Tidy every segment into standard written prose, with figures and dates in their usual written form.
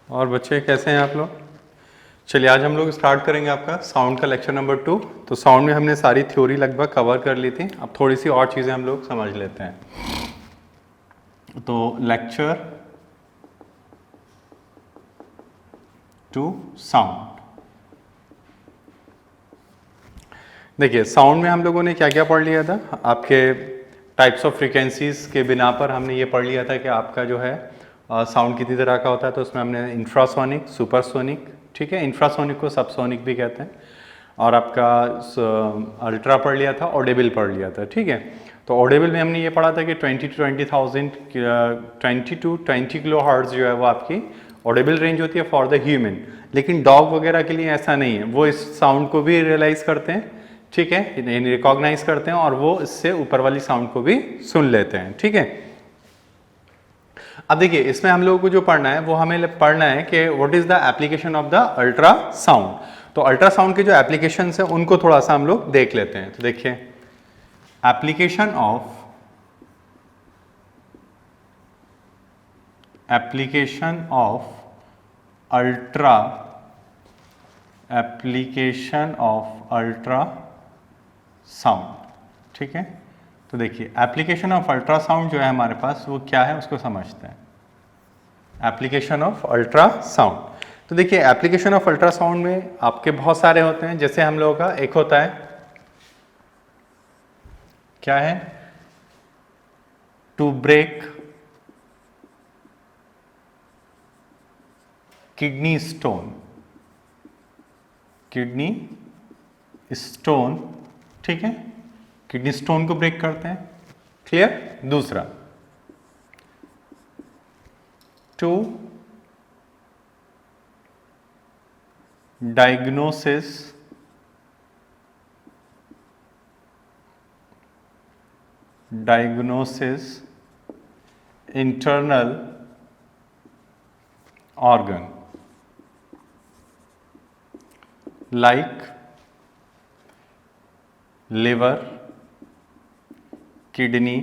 और बच्चे कैसे हैं आप लोग? चलिए आज हम लोग स्टार्ट करेंगे आपका साउंड का लेक्चर नंबर 2। तो साउंड में हमने सारी थ्योरी लगभग कवर कर ली थी, अब थोड़ी सी और चीज़ें हम लोग समझ लेते हैं। तो लेक्चर 2 साउंड। देखिए साउंड में हम लोगों ने क्या क्या पढ़ लिया था। आपके टाइप्स ऑफ फ्रीक्वेंसीज के बिना पर हमने ये पढ़ लिया था कि आपका जो है साउंड कितनी तरह का होता है। तो उसमें हमने इंफ्रासोनिक, सुपरसोनिक, ठीक है, इंफ्रासोनिक को सबसोनिक भी कहते हैं, और आपका अल्ट्रा पढ़ लिया था, ऑडिबल पढ़ लिया था, ठीक है। तो ऑडिबल में हमने ये पढ़ा था कि 20 to 20 किलो हर्ट्ज जो है वो आपकी ऑडिबल रेंज होती है फॉर द ह्यूमन। लेकिन डॉग वगैरह के लिए ऐसा नहीं है, वो इस साउंड को भी रियलाइज करते हैं, ठीक है, रिकॉग्नाइज करते हैं, और वो इससे ऊपर वाली साउंड को भी सुन लेते हैं, ठीक है। अब देखिए इसमें हम लोगों को जो पढ़ना है वो हमें पढ़ना है कि what is the application of the ultrasound. तो अल्ट्रासाउंड के जो एप्लीकेशन है उनको थोड़ा सा हम लोग देख लेते हैं। तो देखिए एप्लीकेशन ऑफ अल्ट्रासाउंड, ठीक है। तो देखिए एप्लीकेशन ऑफ अल्ट्रासाउंड जो है हमारे पास वो क्या है उसको समझते हैं। एप्लीकेशन ऑफ अल्ट्रासाउंड, तो देखिए एप्लीकेशन ऑफ अल्ट्रासाउंड में आपके बहुत सारे होते हैं। जैसे हम लोगों का एक होता है, क्या है, टू ब्रेक किडनी स्टोन, ठीक है, किडनी स्टोन को ब्रेक करते हैं, क्लियर। दूसरा to diagnosis internal organ like liver, kidney,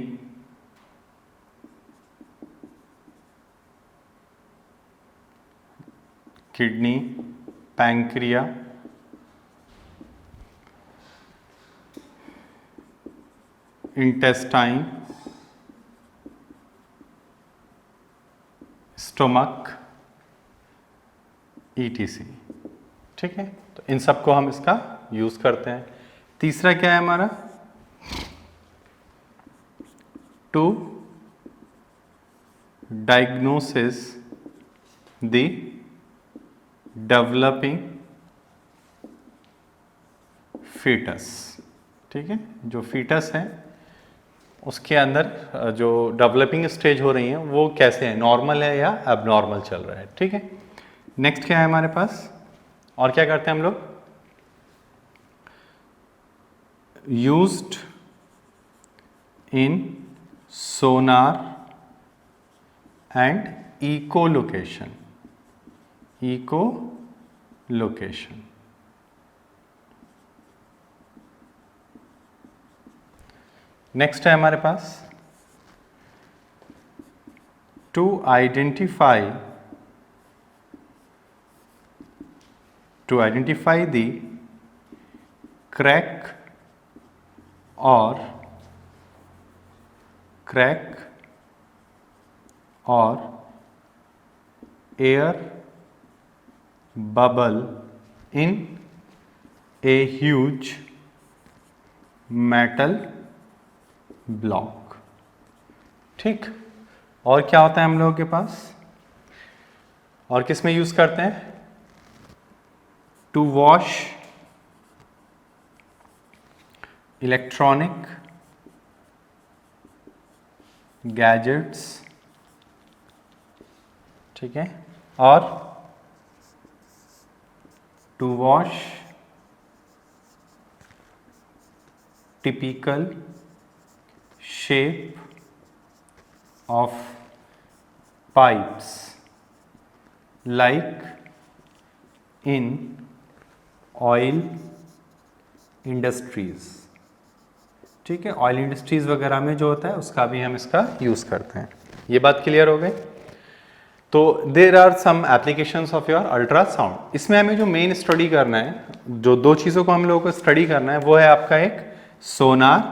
pancreas, intestine, stomach, ETC, ठीक है। तो इन सब को हम इसका यूज करते हैं। तीसरा क्या है हमारा, to diagnosis the developing foetus, ठीक है। जो फीटस है उसके अंदर जो डेवलपिंग स्टेज हो रही है वो कैसे है, नॉर्मल है या एबनॉर्मल चल रहा है, ठीक है। नेक्स्ट क्या है हमारे पास, और क्या करते हैं हम लोग, used in Sonar and echolocation, next है हमारे पास टू आइडेंटिफाई द क्रैक और air bubble in a huge metal block, ठीक। और क्या होता है हम लोगों के पास, और किस में यूज करते हैं, टू वॉश इलेक्ट्रॉनिक गैजेट्स, ठीक है, और to wash typical shape of pipes like in oil industries, ठीक है। ऑयल इंडस्ट्रीज वगैरह में जो होता है उसका भी हम इसका यूज करते हैं। ये बात क्लियर हो गई। तो there are some applications of your ultrasound. इसमें हमें जो मेन स्टडी करना है, जो दो चीज़ों को हम लोगों को स्टडी करना है, वो है आपका एक सोनार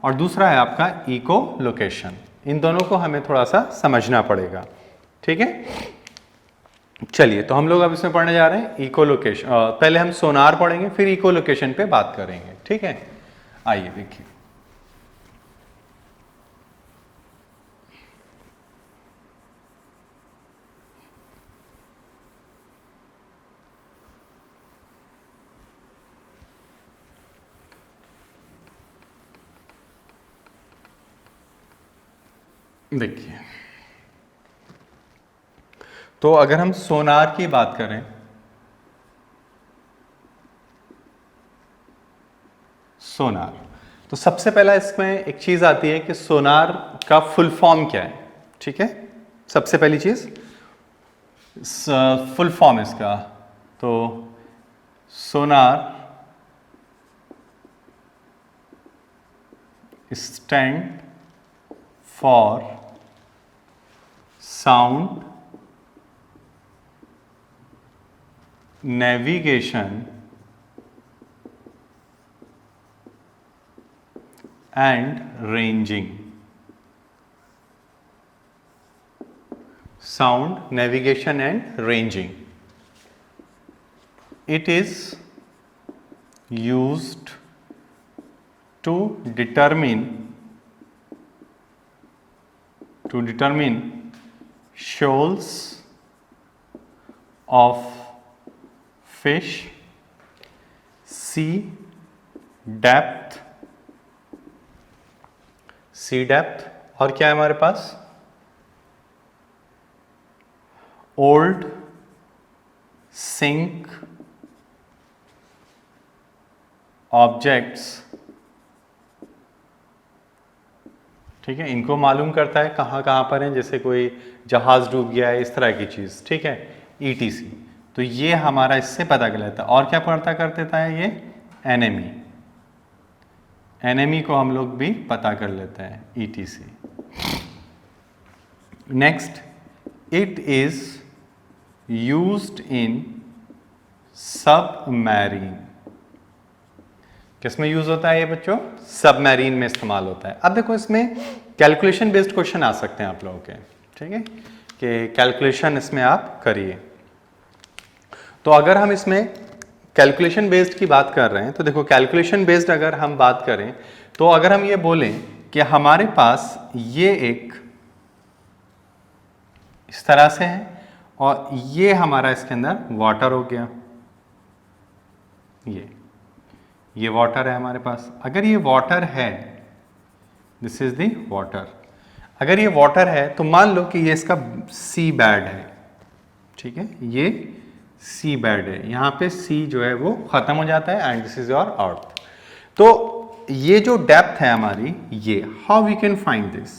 और दूसरा है आपका इको लोकेशन। इन दोनों को हमें थोड़ा सा समझना पड़ेगा, ठीक है। चलिए, तो हम लोग अब इसमें पढ़ने जा रहे हैं इको लोकेशन। पहले हम सोनार पढ़ेंगे, फिर इको लोकेशन पे बात करेंगे, ठीक है। आइए देखिए, देखिए, तो अगर हम सोनार की बात करें, सोनार, तो सबसे पहला इसमें एक चीज आती है कि सोनार का फुल फॉर्म क्या है, ठीक है। सबसे पहली चीज फुल फॉर्म इसका, तो sonar stand for sound navigation and ranging. Sound navigation and ranging. It is used to determine shoals of fish, sea depth और क्या है हमारे पास, ओल्ड सिंक ऑब्जेक्ट्स, ठीक है। इनको मालूम करता है कहाँ कहाँ पर है, जैसे कोई जहाज डूब गया है, इस तरह की चीज, ठीक है, ETC। तो ये हमारा इससे पता कर लेता है। और क्या पता कर देता है ये, एनएमई को हम लोग भी पता कर लेते हैं, ETC। Next, it is used in submarine. किसमें यूज होता है ये बच्चों, सबमरीन में इस्तेमाल होता है। अब देखो, इसमें कैलकुलेशन बेस्ड क्वेश्चन आ सकते हैं आप लोगों के, ठीक है, कि कैलकुलेशन इसमें आप करिए। तो अगर हम इसमें कैलकुलेशन बेस्ड की बात कर रहे हैं, तो देखो, कैलकुलेशन बेस्ड अगर हम बात करें, तो अगर हम ये बोलें कि हमारे पास ये एक इस तरह से है और ये हमारा इसके अंदर वाटर हो गया, ये वाटर है हमारे पास। अगर ये वाटर है, दिस इज द वाटर, अगर ये वाटर है तो मान लो कि ये इसका सी बेड है, ठीक है, ये सी बेड है, यहाँ पे सी जो है वो खत्म हो जाता है and this is your earth. तो ये जो डेप्थ है हमारी, ये how we can find this,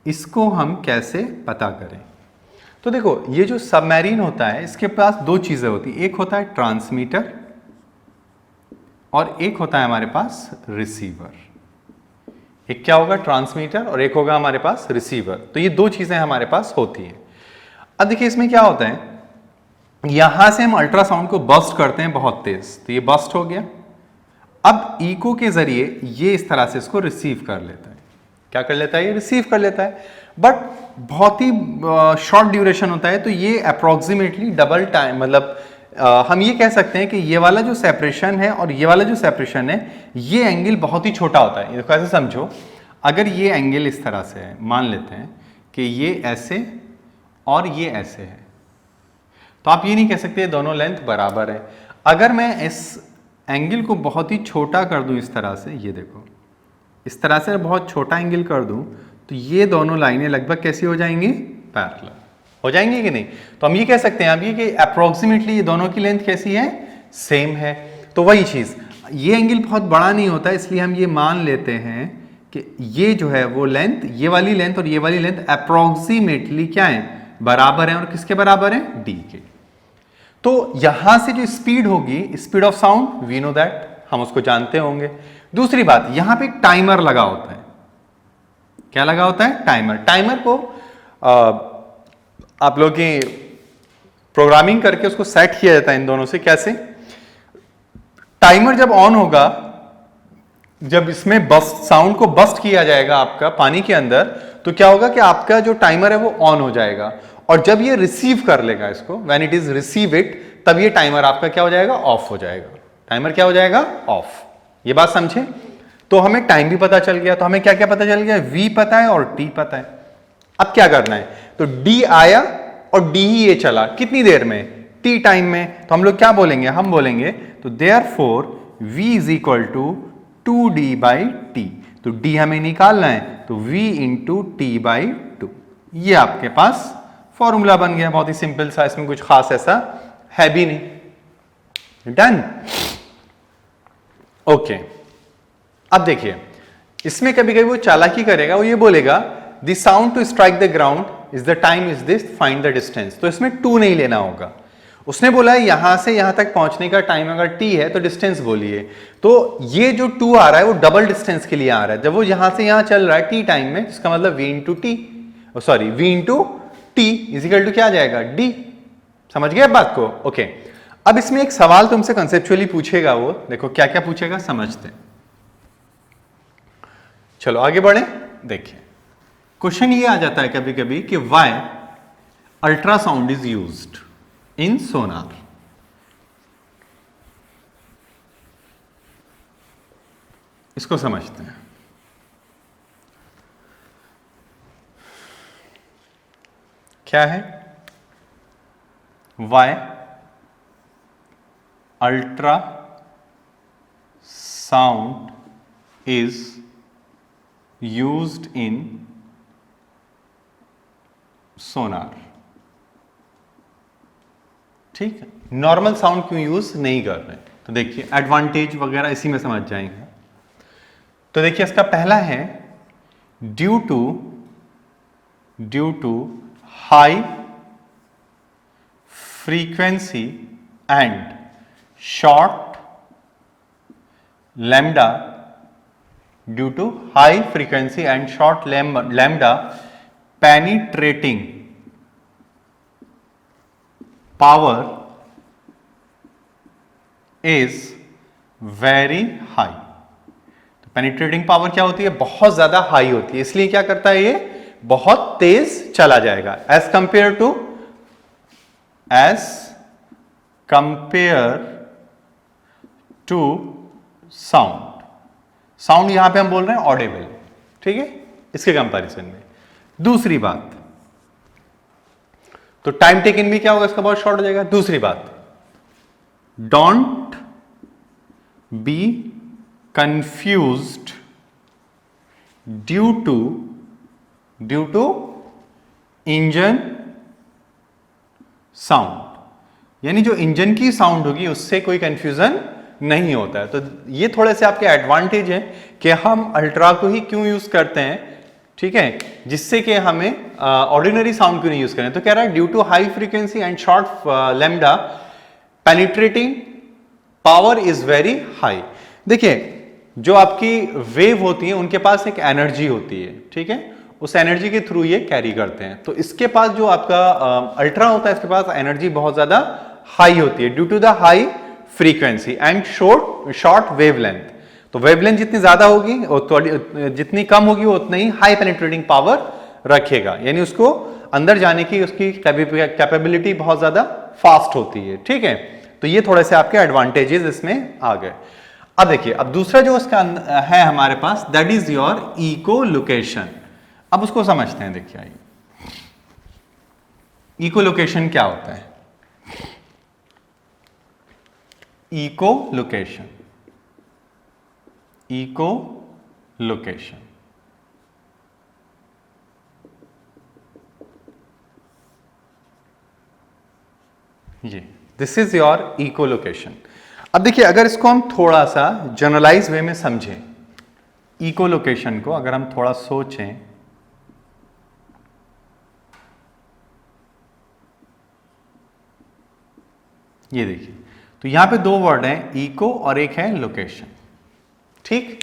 इसको हम कैसे पता करें। तो देखो, ये जो सबमरीन होता है, इसके पास दो चीजें होती है, एक होता है ट्रांसमीटर और एक होता है हमारे पास रिसीवर। एक क्या होगा, ट्रांसमीटर, और एक होगा हमारे पास रिसीवर। तो ये दो चीजें हमारे पास होती है। अब देखिए, इसमें क्या होता है, यहां से हम अल्ट्रासाउंड को बस्ट करते हैं बहुत तेज, तो ये बस्ट हो गया। अब इको के जरिए ये इस तरह से इसको रिसीव कर लेता है। क्या कर लेता है, ये रिसीव कर लेता है, बट बहुत ही शॉर्ट ड्यूरेशन होता है। तो ये अप्रोक्सीमेटली डबल टाइम, मतलब हम ये कह सकते हैं कि ये वाला जो सेपरेशन है और ये वाला जो सेपरेशन है, ये एंगल बहुत ही छोटा होता है। देखो, ऐसे समझो, अगर ये एंगल इस तरह से है, मान लेते हैं कि ये ऐसे और ये ऐसे है, तो आप ये नहीं कह सकते दोनों लेंथ बराबर है। अगर मैं इस एंगल को बहुत ही छोटा कर दूं इस तरह से, ये देखो, इस तरह से बहुत छोटा एंगल कर दूं, तो ये दोनों लाइनें लगभग कैसी हो जाएंगी, पैरेलल हो जाएंगी कि नहीं। तो हम ये कह सकते हैं अभी कि अप्रोक्सीमेटली ये दोनों की लेंथ कैसी है, सेम है। तो वही चीज, ये एंगल बहुत बड़ा नहीं होता, इसलिए हम ये मान लेते हैं कि ये जो है वो लेंथ, ये वाली लेंथ और ये वाली लेंथ अप्रोक्सीमेटली क्या है, बराबर है। और किसके बराबर है, डी के। तो यहां से जो स्पीड होगी, speed of sound, we know that, हम उसको जानते होंगे। दूसरी बात, यहां पे एक टाइमर लगा होता है। क्या लगा होता है, टाइमर। टाइमर को आप लोग की प्रोग्रामिंग करके उसको सेट किया जाता है इन दोनों से। कैसे? टाइमर जब ऑन होगा, जब इसमें बस्ट साउंड को बस्ट किया जाएगा आपका पानी के अंदर, तो क्या होगा कि आपका जो टाइमर है वो ऑन हो जाएगा, और जब ये रिसीव कर लेगा इसको, when it is receive it, तब ये टाइमर आपका क्या हो जाएगा? ऑफ हो जाएगा। टाइमर क्या हो जाएगा? ऑफ। ये बात समझे? तो हमें टाइम भी पता चल गया। तो हमें क्या क्या पता चल गया? V पता है और T पता है। अब क्या करना है? तो D आया और D ही ये चला, कितनी देर में? T टाइम में। तो हम लोग क्या बोलेंगे? हम बोलेंगे तो therefore V is equal to 2D by T। तो D हमें निकालना है, तो V इंटू T बाई 2। ये आपके पास फॉर्मूला बन गया, बहुत ही सिंपल सा, इसमें कुछ खास ऐसा है भी नहीं। डन। ओके, अब देखिए, इसमें कभी कभी वो चालाकी करेगा, वो ये बोलेगा the sound to strike the ground is the time is this, find the distance. तो इसमें 2 नहीं लेना होगा। उसने बोला है यहां से यहां तक पहुंचने का टाइम अगर t है तो डिस्टेंस बोलिए। तो ये जो 2 आ रहा है वो डबल डिस्टेंस के लिए आ रहा है। जब वो यहां से यहां चल रहा है t टाइम में, इसका मतलब v into T, sorry v into T is equal to क्या आ जाएगा? d। समझ गए बात को? ओके। अब इसमें एक सवाल तुमसे कंसेप्चुअली पूछेगा, वो देखो क्या क्या पूछेगा, समझते। चलो आगे बढ़े। देखिए, क्वेश्चन ये आ जाता है कभी कभी कि why ultrasound is used in sonar. इसको समझते हैं। क्या है? Why ultra sound is used in sonar. ठीक है, नॉर्मल साउंड क्यों यूज नहीं कर रहे? तो देखिए, एडवांटेज वगैरह इसी में समझ जाएंगे। तो देखिए, इसका पहला है due to high frequency and short lambda, due to high frequency and short lambda penetrating power is very high. तो पेनिट्रेटिंग पावर क्या होती है? बहुत ज्यादा हाई होती है, इसलिए क्या करता है? ये बहुत तेज चला जाएगा as compare to sound. Sound यहां पे हम बोल रहे हैं ऑडिबल, ठीक है, इसके कंपैरिजन में। दूसरी बात, तो टाइम टेकन भी क्या होगा? इसका बहुत शॉर्ट हो जाएगा। दूसरी बात, don't be confused due to engine sound, यानी जो इंजन की साउंड होगी उससे कोई कंफ्यूजन नहीं होता है। तो ये थोड़े से आपके एडवांटेज हैं कि हम अल्ट्रा को ही क्यों यूज करते हैं, ठीक है, जिससे कि हमें ऑर्डिनरी साउंड क्यों नहीं यूज करें। तो कह रहा है due to high frequency and short lambda penetrating power is very high. देखिए, जो आपकी वेव होती है उनके पास एक एनर्जी होती है, ठीक है, उस एनर्जी के थ्रू ये कैरी करते हैं। तो इसके पास जो आपका अल्ट्रा होता है, इसके पास एनर्जी बहुत ज्यादा हाई होती है due to the high frequency and short wavelength. तो वेवलेंथ जितनी ज्यादा होगी, जितनी कम होगी, वो उतनी ही हाई पेनिट्रेटिंग पावर रखेगा, यानी उसको अंदर जाने की उसकी कैपेबिलिटी बहुत ज्यादा फास्ट होती है, ठीक है। तो ये थोड़े से आपके एडवांटेजेस इसमें आ गए। अब देखिए, अब दूसरा जो इसका है हमारे पास, that is your echo location. अब उसको समझते हैं। देखिए, आइए, इको लोकेशन क्या होता है? इको लोकेशन ये this is your echo location. अब देखिए, अगर इसको हम थोड़ा सा जनरलाइज वे में समझें, इको लोकेशन को अगर हम थोड़ा सोचें, ये देखिए, तो यहां पे 2 वर्ड हैं, इको और एक है लोकेशन, ठीक।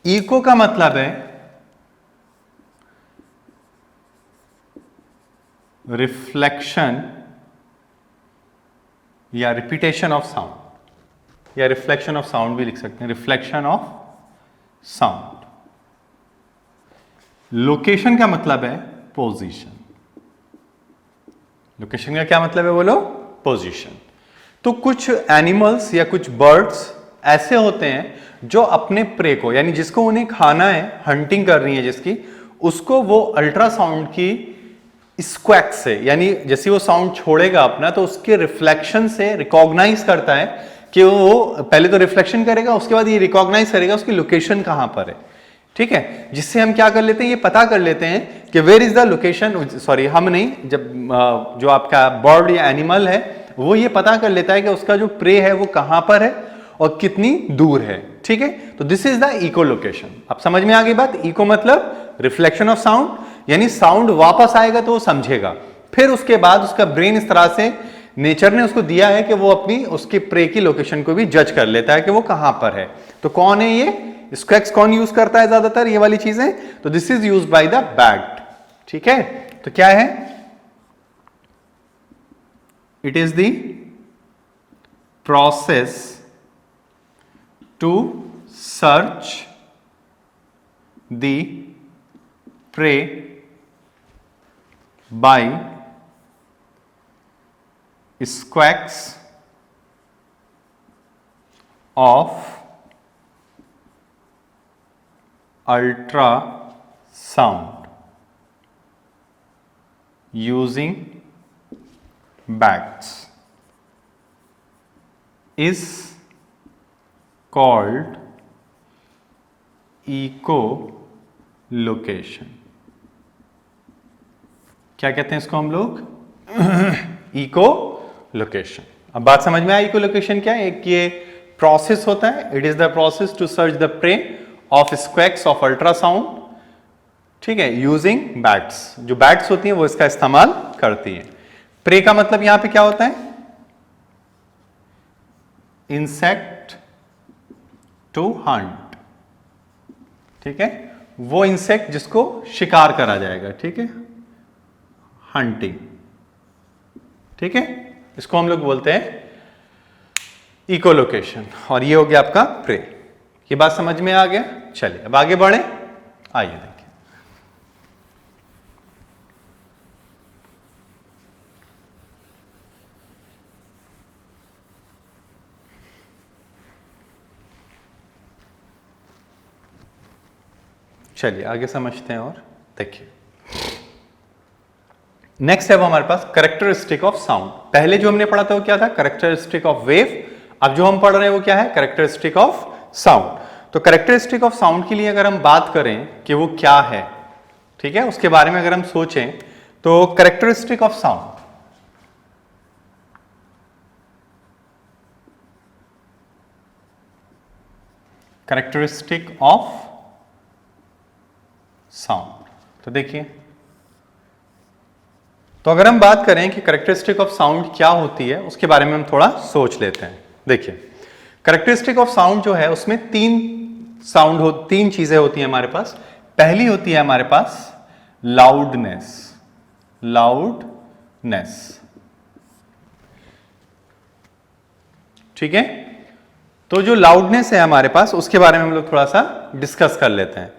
इको का मतलब है रिफ्लेक्शन या रिपीटेशन ऑफ साउंड, या रिफ्लेक्शन ऑफ साउंड भी लिख सकते हैं, रिफ्लेक्शन ऑफ साउंड। लोकेशन का मतलब है पोजीशन। लोकेशन का क्या मतलब है बोलो? पोजीशन। तो कुछ एनिमल्स या कुछ बर्ड्स ऐसे होते हैं जो अपने प्रे को, यानी जिसको उन्हें खाना है, हंटिंग कर रही है जिसकी, उसको वो अल्ट्रासाउंड की स्क्वैक से, यानी जैसे वो साउंड छोड़ेगा अपना तो उसके रिफ्लेक्शन से रिकॉग्नाइज करता है कि वो पहले तो रिफ्लेक्शन करेगा, उसके बाद ये रिकॉग्नाइज करेगा उसकी लोकेशन कहां पर है। ठीक है, जिससे हम क्या कर लेते हैं, ये पता कर लेते हैं कि where is the location, sorry हम नहीं, जब जो आपका बर्ड या एनिमल है वो ये पता कर लेता है कि उसका जो प्रे है वो कहां पर है और कितनी दूर है। ठीक है, तो this is the echo location. अब समझ में आ गई बात? इको मतलब रिफ्लेक्शन ऑफ साउंड, यानी साउंड वापस आएगा तो वो समझेगा, फिर उसके बाद उसका ब्रेन इस तरह से नेचर ने उसको दिया है कि वो अपनी उसके प्रे की लोकेशन को भी जज कर लेता है कि वो कहां पर है। तो कौन है ये स्क्वैक्स, कौन यूज करता है ज्यादातर ये वाली चीजें? तो this is use by the bat. ठीक है, तो क्या है? It is the process to search the prey by squawks of ultrasound using bats is called echolocation। क्या कहते हैं इसको हम लोग? इकोलोकेशन। अब बात समझ में आई इकोलोकेशन क्या है? एक ये प्रोसेस होता है, it is the process to search the prey of squawks of ultrasound. ठीक है, यूजिंग बैट्स, जो बैट्स होती हैं वो इसका इस्तेमाल करती हैं। प्रे का मतलब यहां पे क्या होता है? Insect to hunt. ठीक है, वो इंसेक्ट जिसको शिकार करा जाएगा। ठीक है, हंटिंग। ठीक है, इसको हम लोग बोलते हैं इकोलोकेशन। और ये हो गया आपका प्रे। ये बात समझ में आ गया? चलिए अब आगे बढ़े, आइए देखिए। चलिए आगे समझते हैं और देखिए। नेक्स्ट है वो हमारे पास कैरेक्टरिस्टिक ऑफ साउंड। पहले जो हमने पढ़ा था वो क्या था? Characteristic of wave. अब जो हम पढ़ रहे हैं वो क्या है? Characteristic of sound. तो कैरेक्टरिस्टिक ऑफ साउंड के लिए अगर हम बात करें कि वो क्या है, ठीक है, उसके बारे में अगर हम सोचें तो characteristic of sound, characteristic of sound, तो देखिए, तो अगर हम बात करें कि कैरेक्टरिस्टिक ऑफ साउंड क्या होती है उसके बारे में हम थोड़ा सोच लेते हैं। देखिए, कैरेक्टरिस्टिक ऑफ साउंड जो है उसमें तीन चीजें होती हैं हमारे पास। पहली होती है हमारे पास लाउडनेस। लाउडनेस, ठीक है, तो जो लाउडनेस है हमारे पास उसके बारे में हम लोग थोड़ा सा डिस्कस कर लेते हैं।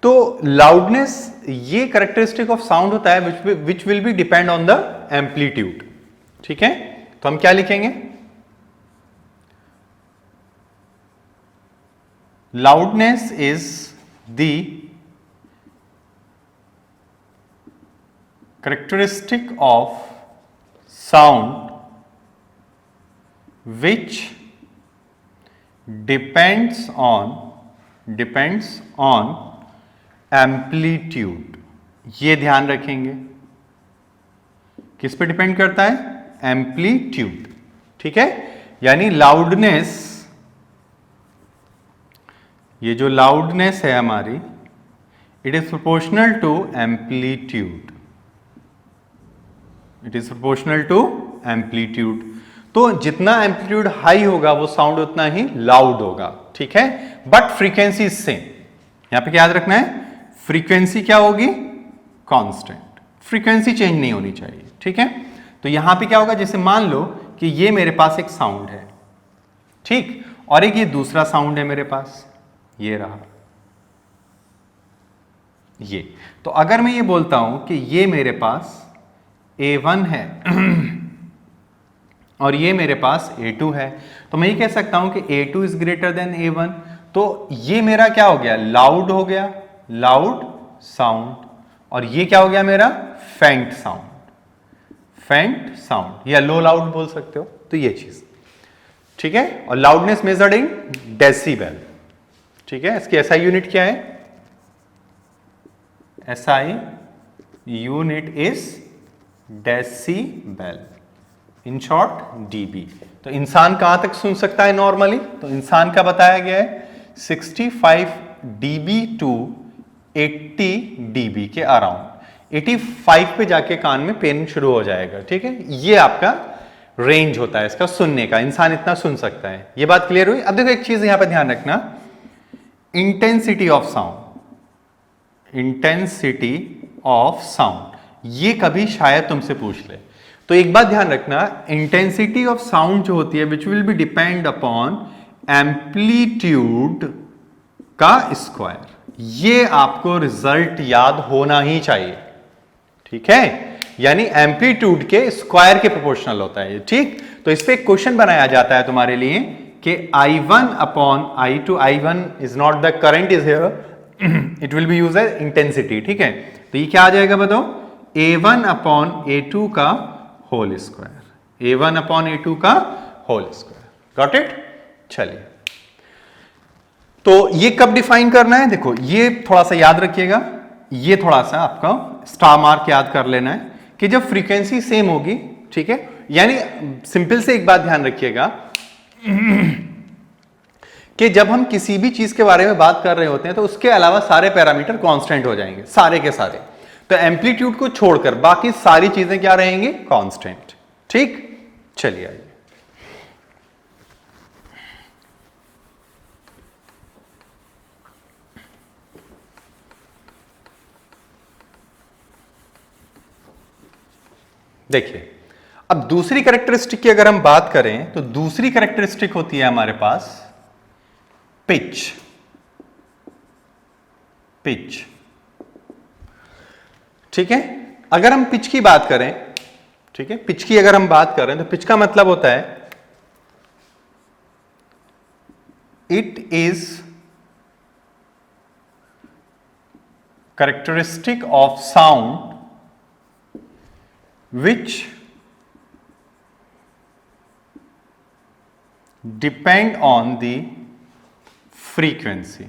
तो लाउडनेस ये कैरेक्टरिस्टिक ऑफ साउंड होता है which will be depend on the amplitude. ठीक है, तो हम क्या लिखेंगे? loudness is the characteristic of sound which depends on amplitude। ये ध्यान रखेंगे, किस पे डिपेंड करता है? एम्पलीट्यूड। ठीक है, यानी लाउडनेस, ये जो लाउडनेस है हमारी, it is proportional to amplitude. It is proportional to amplitude. तो जितना एम्पलीट्यूड हाई होगा वो साउंड उतना ही लाउड होगा। ठीक है, बट फ्रीक्वेंसी इज सेम। यहां पे क्या याद रखना है? फ्रीक्वेंसी क्या होगी? कांस्टेंट। फ्रीक्वेंसी चेंज नहीं होनी चाहिए, ठीक है। तो यहां पे क्या होगा, जैसे मान लो कि ये मेरे पास एक साउंड है, ठीक, और एक ये दूसरा साउंड है मेरे पास, ये रहा ये। तो अगर मैं ये बोलता हूं कि ये मेरे पास A1 है और ये मेरे पास A2 है, तो मैं ये कह सकता हूं कि A2 is greater than A1। तो ये मेरा क्या हो गया, लाउड हो गया, लाउड साउंड, और ये क्या हो गया मेरा, फेंट साउंड, फेंट साउंड, या लो लाउड बोल सकते हो। तो ये चीज, ठीक है। और लाउडनेस मेजर्ड इन डेसिबल, ठीक है। इसकी SI यूनिट क्या है, SI unit is decibel, in short dB। तो इंसान कहां तक सुन सकता है नॉर्मली, तो इंसान का बताया गया है 65 dB टू 80 dB के अराउंड। 85 पे जाके कान में पेन शुरू हो जाएगा, ठीक है। ये आपका रेंज होता है इसका सुनने का, इंसान इतना सुन सकता है। ये बात क्लियर हुई। अब देखो एक चीज यहां पे ध्यान रखना, intensity of sound, intensity of sound, ये कभी शायद तुमसे पूछ ले। तो एक बात ध्यान रखना, इंटेंसिटी ऑफ साउंड जो होती है which will be depend upon amplitude का स्क्वायर, ये आपको रिजल्ट याद होना ही चाहिए, ठीक है। यानी एम्पलीट्यूड के स्क्वायर के प्रोपोर्शनल होता है, ठीक। तो इस पे एक क्वेश्चन बनाया जाता है तुम्हारे लिए कि I1 upon I2, I1 is not the current is here, it will be used as intensity, ठीक है। तो ये क्या आ जाएगा बताओ, A1 अपॉन A2 का whole square, A1 upon A2 का होल स्क्वायर। Got it. चलिए, तो ये कब डिफाइन करना है, देखो ये थोड़ा सा याद रखिएगा, ये थोड़ा सा आपका स्टार मार्क याद कर लेना है कि जब फ्रीक्वेंसी सेम होगी, ठीक है। यानी सिंपल से एक बात ध्यान रखिएगा कि जब हम किसी भी चीज के बारे में बात कर रहे होते हैं तो उसके अलावा सारे पैरामीटर कांस्टेंट हो जाएंगे, सारे के सारे। तो एम्पलीट्यूड को छोड़कर बाकी सारी चीजें क्या रहेंगी, कांस्टेंट, ठीक। चलिए आइए, देखिए अब दूसरी कैरेक्टरिस्टिक की अगर हम बात करें तो दूसरी कैरेक्टरिस्टिक होती है हमारे पास पिच, पिच, ठीक है। अगर हम पिच की बात करें, ठीक है, पिच की अगर हम बात करें तो पिच का मतलब होता है it is characteristic of sound which depend on the frequency,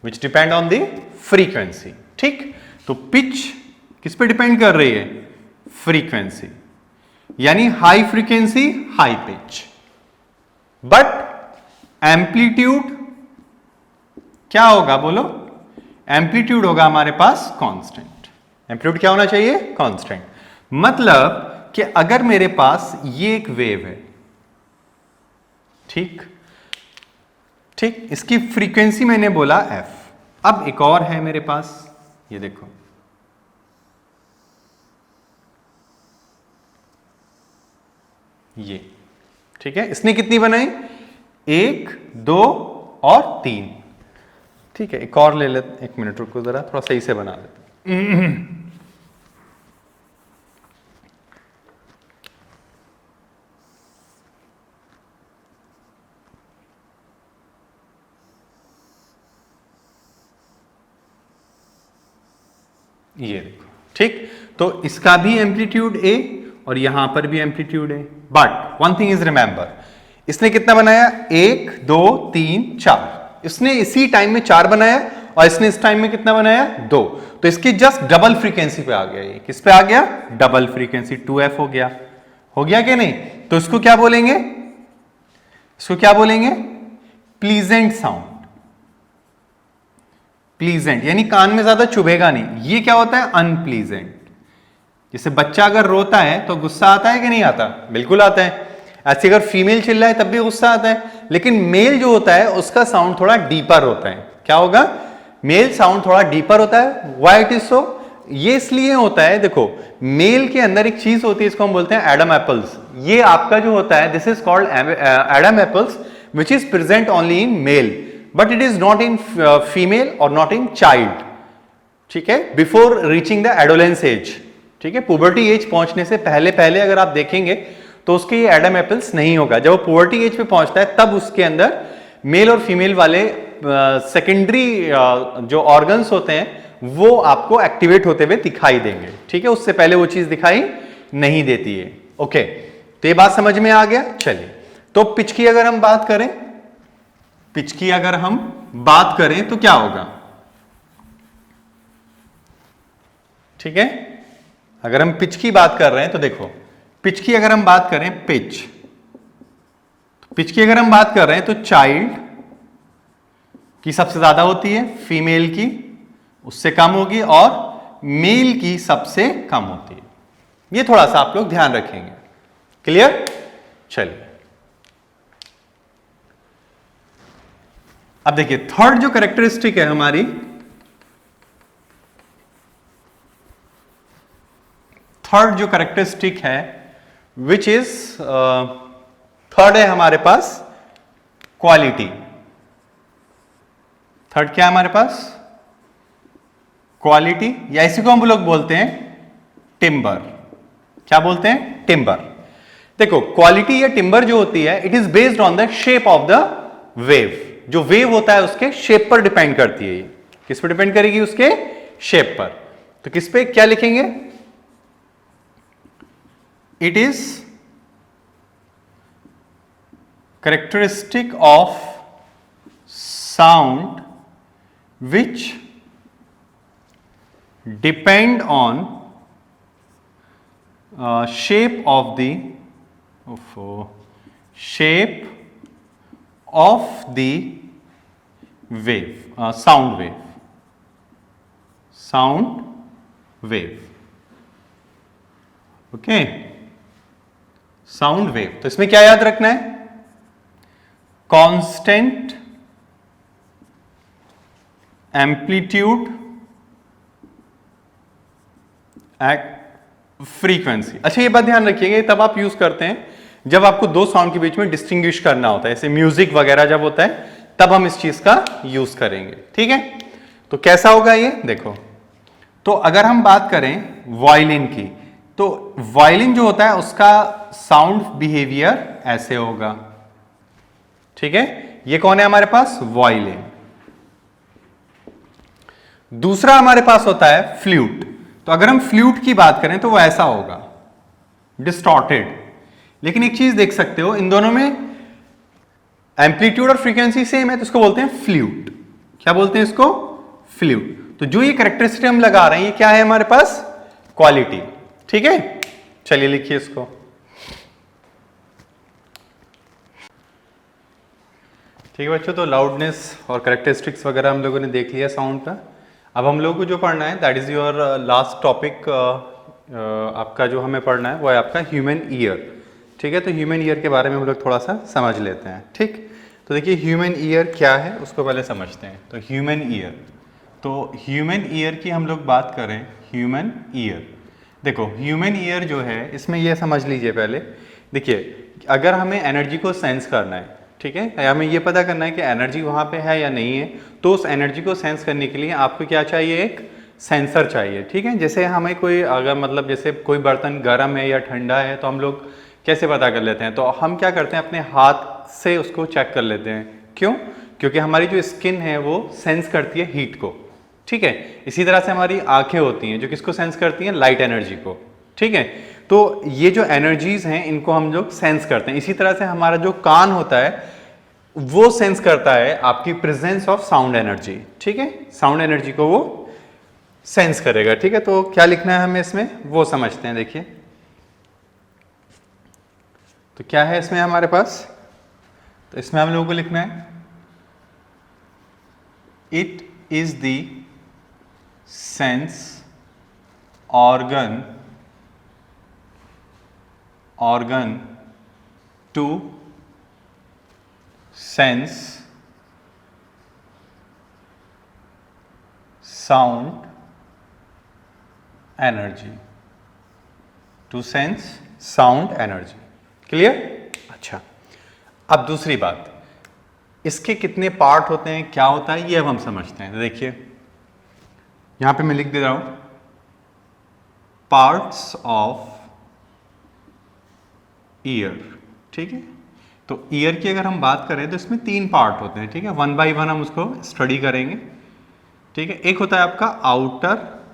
which depend on the frequency, ठीक। तो पिच किस पे डिपेंड कर रही है, फ्रीक्वेंसी, यानी high frequency high pitch, but amplitude क्या होगा बोलो, एम्पलीट्यूड होगा हमारे पास कांस्टेंट। एम्पलीट्यूड क्या होना चाहिए, कांस्टेंट। मतलब कि अगर मेरे पास ये एक वेव है, ठीक, ठीक, इसकी फ्रीक्वेंसी मैंने बोला f। अब एक और है मेरे पास, ये देखो, ये, ठीक है। इसने कितनी बनाई, 1, 2 और 3, ठीक है। एक और ले लेते, एक मिनट रुको जरा, थोड़ा सही से बना लेते। ये देखो, ठीक। तो इसका भी एम्पलीट्यूड A और यहां पर भी एम्पलीट्यूड है, but one thing is remember, इसने कितना बनाया, 1, 2, 3, 4, इसने इसी टाइम में 4 बनाया और इसने इस टाइम में कितना बनाया, 2। तो इसकी जस्ट डबल फ्रीक्वेंसी पे आ गया, ये किस पे आ गया, डबल फ्रीक्वेंसी, 2f हो गया, हो गया कि नहीं। तो इसको क्या बोलेंगे, इसको क्या बोलेंगे, प्लीजेंट साउंड, प्लीजेंट, यानी कान में ज्यादा चुभेगा नहीं। ये क्या होता है, अनप्लीजेंट। जैसे बच्चा अगर रोता है तो गुस्सा आता है कि नहीं आता, बिल्कुल आता है। ऐसे अगर फीमेल चिल्लाए तब भी गुस्सा आता है, लेकिन मेल जो होता है उसका साउंड थोड़ा डीपर होता है। क्या होगा, मेल साउंड थोड़ा डीपर होता है। व्हाई इट इज सो, ये इसलिए होता है, देखो मेल के अंदर एक चीज होती है, इसको हम बोलते हैं एडम एप्पल्स। ये आपका जो होता है, this is called Adam apples, which is present only in male, but it is not in female और नॉट इन चाइल्ड। ठीक है, before reaching the adolescence age. ठीक है, पुबर्टी एज पहुंचने से पहले पहले अगर आप देखेंगे तो उसके ये एडम एप्पल्स नहीं होगा। जब वो पुबर्टी एज पे पहुंचता है तब उसके अंदर मेल और फीमेल वाले सेकेंडरी जो ऑर्गन्स होते हैं वो आपको एक्टिवेट होते हुए दिखाई देंगे। ठीक है, उससे पहले वो चीज दिखाई नहीं देती है। ओके, तो ये बात समझ में आ गया। चलिए, तो पिच की अगर हम बात करें, पिच की अगर हम बात करें तो क्या होगा? ठीक है, अगर हम पिच की बात कर रहे हैं तो देखो, पिच की अगर हम बात करें, पिच की अगर हम बात कर रहे हैं तो चाइल्ड की सबसे ज्यादा होती है, फीमेल की उससे कम होगी और मेल की सबसे कम होती है। ये थोड़ा सा आप लोग ध्यान रखेंगे। क्लियर? चलिए, अब देखिए थर्ड जो कैरेक्टरिस्टिक है हमारी, थर्ड जो कैरेक्टरिस्टिक है विच इज थर्ड है हमारे पास क्वालिटी। थर्ड क्या है हमारे पास? क्वालिटी, या इसी को हम लोग बोलते हैं टिम्बर। क्या बोलते हैं? टिम्बर। देखो क्वालिटी या टिम्बर जो होती है, it is based on the shape of the wave. जो वेव होता है उसके शेप पर डिपेंड करती है। ये किस पर डिपेंड करेगी? उसके शेप पर। तो किस पे क्या लिखेंगे? It is characteristic of sound which depend on shape of the shape of the wave, sound wave, okay, sound wave. तो इसमें क्या याद रखना है? Constant amplitude frequency. अच्छा, ये बात ध्यान रखिएगा, तब आप यूज करते हैं जब आपको दो साउंड के बीच में डिस्टिंग्विश करना होता है, जैसे म्यूजिक वगैरह जब होता है तब हम इस चीज का यूज करेंगे। ठीक है, तो कैसा होगा ये देखो। तो अगर हम बात करें वायलिन की, तो वायलिन जो होता है उसका साउंड बिहेवियर ऐसे होगा। ठीक है, ये कौन है हमारे पास? वायलिन। दूसरा हमारे पास होता है फ्लूट। तो अगर हम फ्लूट की बात करें तो वो ऐसा होगा, डिस्टॉर्टेड। लेकिन एक चीज देख सकते हो, इन दोनों में एम्पलीट्यूड और फ्रीक्वेंसी सेम है, तो इसको बोलते हैं फ्लूट। क्या बोलते हैं इसको? फ्लूट। तो जो ये कैरेक्टरिस्टिक हम लगा रहे हैं, ये क्या है हमारे पास? क्वालिटी। ठीक है, चलिए लिखिए इसको। ठीक है बच्चों, तो लाउडनेस और कैरेक्टरिस्टिक्स वगैरह हम लोगों ने देख लिया साउंड का। अब हम लोगों को जो पढ़ना है, that is your last topic. आपका जो हमें पढ़ना है वो है आपका ह्यूमन ईयर। ठीक है, तो ह्यूमन ईयर के बारे में हम लोग थोड़ा सा समझ लेते हैं। ठीक, तो देखिए ह्यूमन ईयर क्या है उसको पहले समझते हैं। तो ह्यूमन ईयर, तो ह्यूमन ईयर की हम लोग बात करें, ह्यूमन ईयर, देखो ह्यूमन ईयर जो है इसमें ये समझ लीजिए पहले। देखिए अगर हमें एनर्जी को सेंस करना है, ठीक है, या हमें ये पता करना है कि एनर्जी वहाँ पे है या नहीं है, तो उस एनर्जी को सेंस करने के लिए आपको क्या चाहिए? एक सेंसर चाहिए। ठीक है, जैसे हमें कोई अगर मतलब जैसे कोई बर्तन गर्म है या ठंडा है तो हम लोग कैसे पता कर लेते हैं? तो हम क्या करते हैं, अपने हाथ से उसको चेक कर लेते हैं। क्यों? क्योंकि हमारी जो स्किन है वो सेंस करती है हीट को। ठीक है, इसी तरह से हमारी आंखें होती हैं जो किसको सेंस करती हैं? लाइट एनर्जी को। ठीक है, तो ये जो एनर्जीज हैं इनको हम लोग सेंस करते हैं। इसी तरह से हमारा जो कान होता है वो सेंस करता है आपकी प्रेजेंस ऑफ साउंड एनर्जी। ठीक है, साउंड एनर्जी को वो सेंस करेगा। ठीक है, तो क्या लिखना है हमें इसमें वो समझते हैं। देखिए तो क्या है इसमें हमारे पास? तो इसमें हम लोगों को लिखना है, it is the sense organ to sense sound energy, to sense sound energy. Clear? अच्छा, अब दूसरी बात, इसके कितने पार्ट होते हैं, क्या होता है, ये अब हम समझते हैं। देखिए यहां पे मैं लिख दे रहा हूं पार्ट्स ऑफ ईयर। ठीक है, तो ईयर की अगर हम बात करें तो इसमें 3 पार्ट होते हैं। ठीक है, 1 बाय 1 हम उसको स्टडी करेंगे। ठीक है, एक होता है आपका आउटर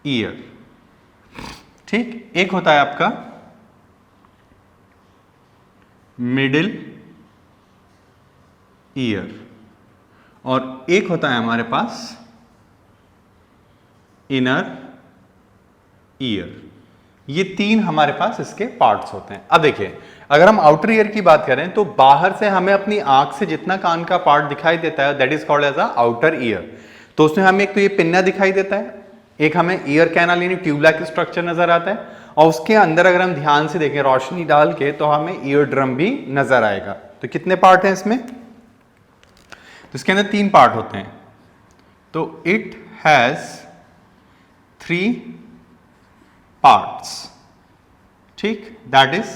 ईयर, ठीक, एक होता है आपका मिडिल ईयर, और एक होता है हमारे पास इनर ईयर। ये 3 हमारे पास इसके पार्ट्स होते हैं। अब देखिए, अगर हम आउटर ईयर की बात करें तो बाहर से हमें अपनी आंख से जितना कान का पार्ट दिखाई देता है that is called as a outer ear. तो उसमें हमें एक तो ये पिन्ना दिखाई देता है, एक हमें ईयर कैनाल यानी ट्यूब लाइक स्ट्रक्चर नजर आता है, और उसके अंदर अगर हम ध्यान से देखें रोशनी डाल के तो हमें ईयर ड्रम भी नजर आएगा। तो कितने पार्ट हैं इसमें? तो इसके अंदर 3 पार्ट होते हैं। तो इट हैज 3 पार्ट्स। ठीक, दैट इज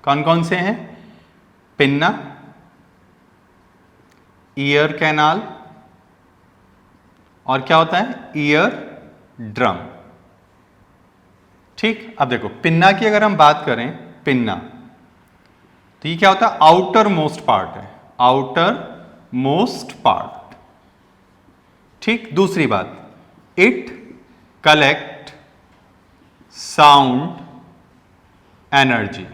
कौन कौन से हैं? पिन्ना, ईयर कैनाल, और क्या होता है? Ear drum. ठीक, अब देखो पिन्ना की अगर हम बात करें, पिन्ना तो ये क्या होता है? आउटर मोस्ट पार्ट है, आउटर मोस्ट पार्ट। ठीक, दूसरी बात, इट कलेक्ट साउंड एनर्जी।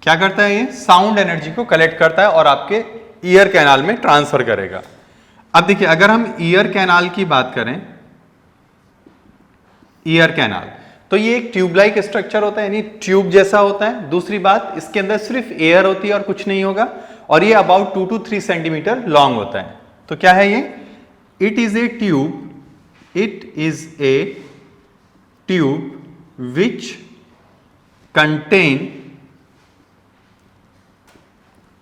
क्या करता है ये? साउंड एनर्जी को कलेक्ट करता है और आपके ईयर कैनाल में ट्रांसफर करेगा। अब देखिए, अगर हम ईयर कैनाल की बात करें, ईयर कैनाल तो ये एक ट्यूब लाइक स्ट्रक्चर होता है, यानी ट्यूब जैसा होता है। दूसरी बात, इसके अंदर सिर्फ एयर होती है और कुछ नहीं होगा, और ये अबाउट 2 to 3 सेंटीमीटर लॉन्ग होता है। तो क्या है ये? It is a tube, it is a tube which contain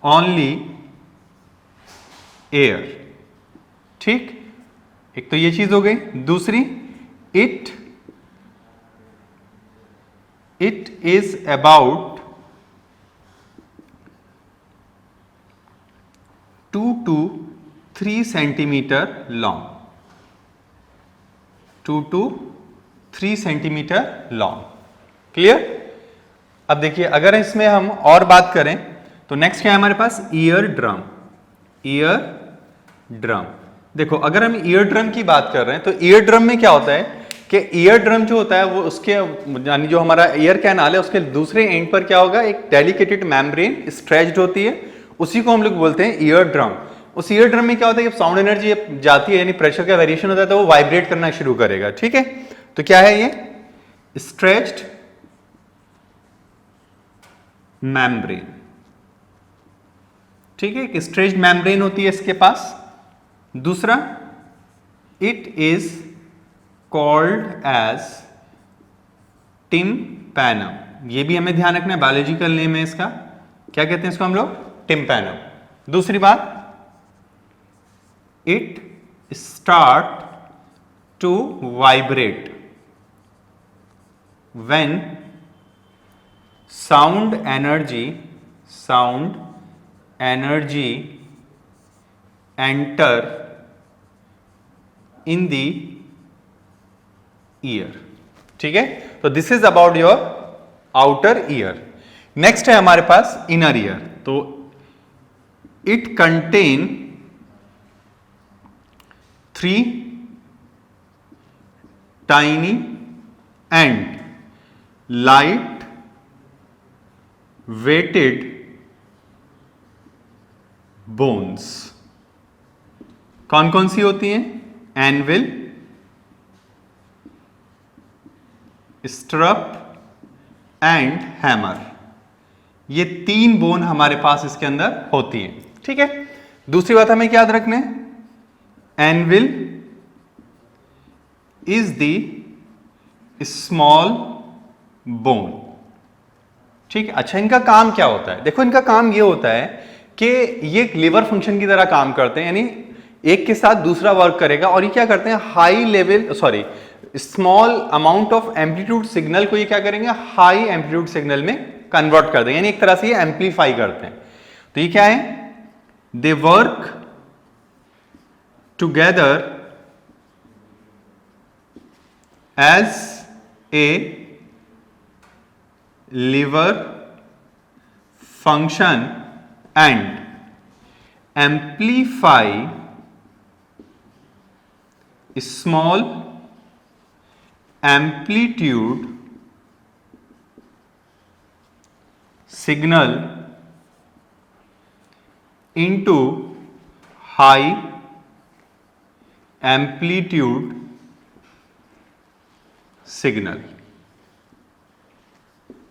only air. ठीक, एक तो ये चीज हो गई। दूसरी, it is about 2 to 3 centimetre long, 2 to 3 centimetre long. Clear? अब देखिए, अगर इसमें हम और बात करें तो नेक्स्ट क्या है हमारे पास? Ear drum. ईयर ड्रम, देखो अगर हम ईयर ड्रम की बात कर रहे हैं तो ईयर ड्रम में क्या होता है कि ईयर ड्रम जो होता है वो उसके यानी जो हमारा ईयर कैनाल है उसके दूसरे एंड पर क्या होगा? एक डेलिकेटेड मेम्ब्रेन स्ट्रेच्ड होती है, उसी को हम लोग बोलते हैं ईयर ड्रम। उस ईयर ड्रम में क्या होता है? जब साउंड एनर्जी जाती है यानी प्रेशर का वेरिएशन होता है तो वो वाइब्रेट करना शुरू करेगा। ठीक है, तो क्या है ये? Stretched membrane. ठीक है, एक स्ट्रेच्ड मेम्ब्रेन होती है इसके पास। दूसरा, it is called as tympanum. ये भी हमें ध्यान रखना है, बायोलॉजिकल नेम है इसका। क्या कहते हैं इसको हम लोग? टिम्पैनम। दूसरी बात, it start to vibrate when sound energy enter in the ear. ठीक है, तो this is about your outer ear. Next है हमारे पास इनर ईयर। तो it contain 3 tiny and light weighted bones. कौन कौन सी होती हैं? Anvil, stirrup and hammer. ये 3 बोन हमारे पास इसके अंदर होती है। ठीक है, दूसरी बात हमें क्या याद रखना है? Anvil is the small bone. ठीक है, अच्छा इनका काम क्या होता है? देखो इनका काम ये होता है कि ये एक लीवर फंक्शन की तरह काम करते हैं, यानी एक के साथ दूसरा वर्क करेगा, और ये क्या करते हैं? High level small amount of amplitude signal को ये क्या करेंगे, हाई एम्पलीट्यूड सिग्नल में कन्वर्ट कर देंगे, यानी एक तरह से ये एम्पलीफाई करते हैं। तो ये क्या है, they work together as a lever function and amplify small amplitude signal into high amplitude signal.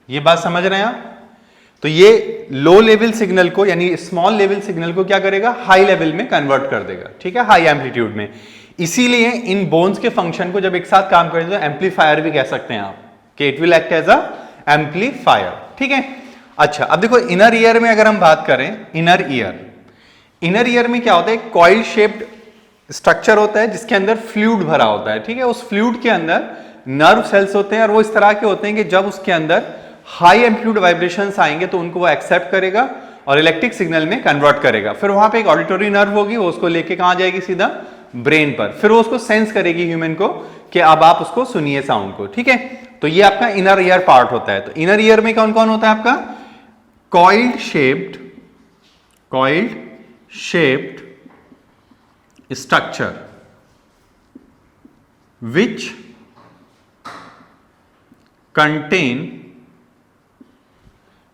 ये बात समझ रहे हैं आप? तो ये लो लेवल सिग्नल को यानी स्मॉल लेवल सिग्नल को क्या करेगा, हाई लेवल में कन्वर्ट कर देगा, ठीक है, हाई एम्पलीट्यूड में। इसीलिए इन बोन्स के फंक्शन को जब एक साथ काम करें तो एम्पलीफायर भी कह सकते हैं आप, कि it will act as a amplifier, ठीक है। अच्छा, अब देखो इनर ईयर में अगर हम बात करें, इनर ईयर में क्या होता है, कॉइल शेप्ड स्ट्रक्चर होता है जिसके अंदर फ्लूइड भरा होता है, ठीक है। उस फ्लूइड के अंदर नर्व सेल्स होते हैं और वो इस तरह के होते हैं कि जब उसके अंदर हाई एम्पलीट्यूड वाइब्रेशंस आएंगे तो उनको वो एक्सेप्ट करेगा और इलेक्ट्रिक सिग्नल में कन्वर्ट करेगा। फिर वहां पे एक ऑडिटरी नर्व होगी, वो उसको लेके कहां जाएगी, सीधा ब्रेन पर। फिर वो उसको सेंस करेगी ह्यूमन को कि अब आप उसको सुनिए साउंड को, ठीक है। तो ये आपका इनर ईयर पार्ट होता है। तो इनर ईयर में कौन कौन होता है आपका, coiled shaped structure